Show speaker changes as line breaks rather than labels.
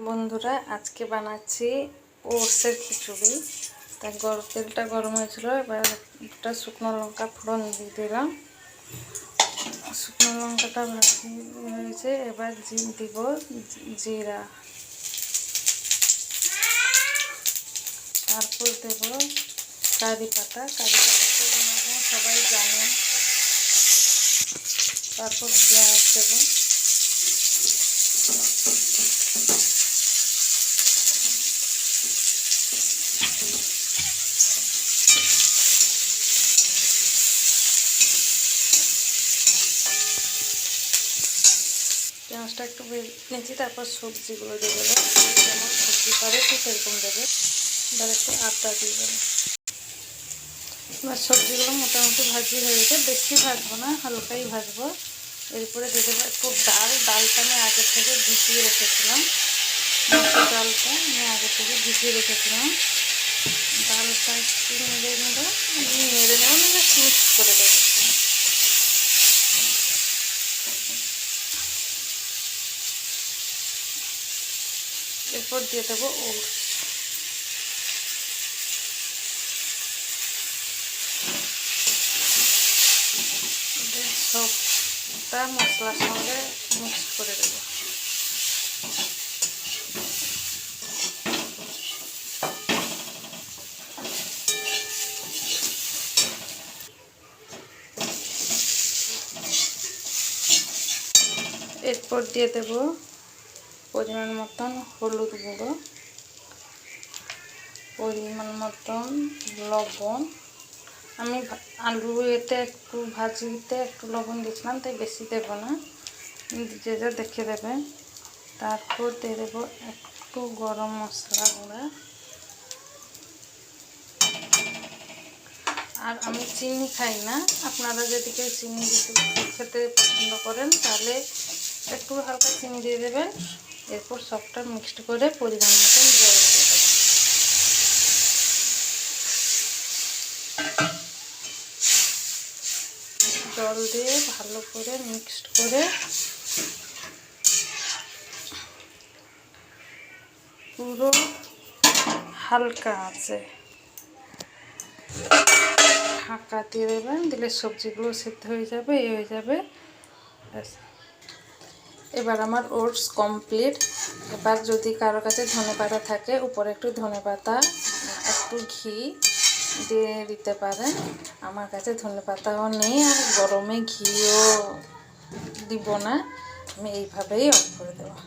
বন্ধুরা, আজকে বানাচ্ছি ওটসের খিচুড়ি। তাই তেলটা গরম হয়েছিল, এবার একটা শুকনো লঙ্কা ফোড়ন দিয়ে দিলাম। শুকনো লঙ্কাটা ভাজি হয়েছে, এবার দিব জিরা, তারপর দেব কারি পাতা। কারি পাতা সবাই জানে। তারপর পেঁয়াজ দেব, পেঁয়াজটা একটু নিয়েছি। তারপর সবজিগুলো দিয়ে দেবো, যেমন সবজি পারে ঠিক সেরকম দেবে। এবার একটু আদা দিয়ে দেবো। এবার সবজিগুলো মোটামুটি ভাজি হয়ে গেছে, বেশি ভাজবো না, হালকাই ভাজবো। এরপরে দিয়ে দেবো একটু ডালটা আমি আগে থেকে ভিজিয়ে রেখেছিলাম। মসুর ডালটা আমি আগে থেকে ভিজিয়ে রেখেছিলাম। ডালটা একটু নেড়ে নেবো, মিক্স করে দেবো। এরপর দিয়ে দেবো ওটস। সবটা মশলার সঙ্গে মিক্স করে দেবো। এরপর দিয়ে দেব পরিমাণ মতন হলুদ গুঁড়ো, পরিমাণ মতন লবণ। আমি আলু এতে একটু ভাজিতে একটু লবণ দিয়েছিলাম, তাই বেশি দেব না, যে যা দেখে দেবে। তারপর দিয়ে দেবো একটু গরম মশলা গুঁড়া। আর আমি চিনি খাই না, আপনারা যদি কেউ চিনি খেতে পছন্দ করেন তাহলে একটু হালকা চিনি দিয়ে দেবেন। এরপর সবটা মিক্সড করে পরিমাণ মতন জল দিয়ে দেবেন। জল দিয়ে ভালো করে মিক্সড করে পুরো হালকা আছে ঢাকা দিয়ে দেবেন, দিলে সবজিগুলো সিদ্ধ হয়ে যাবে, হয়ে যাবে। এবার আমার ওটস কমপ্লিট। এবার যদি কারো কাছে ধনেপাতা থাকে, উপরে একটু ধনেপাতা, একটু ঘি দিয়ে দিতে পারেন। আমার কাছে ধনেপাতাও নেই, আর গরমে ঘিও দিব না, আমি এইভাবেই অফ করে দেবো।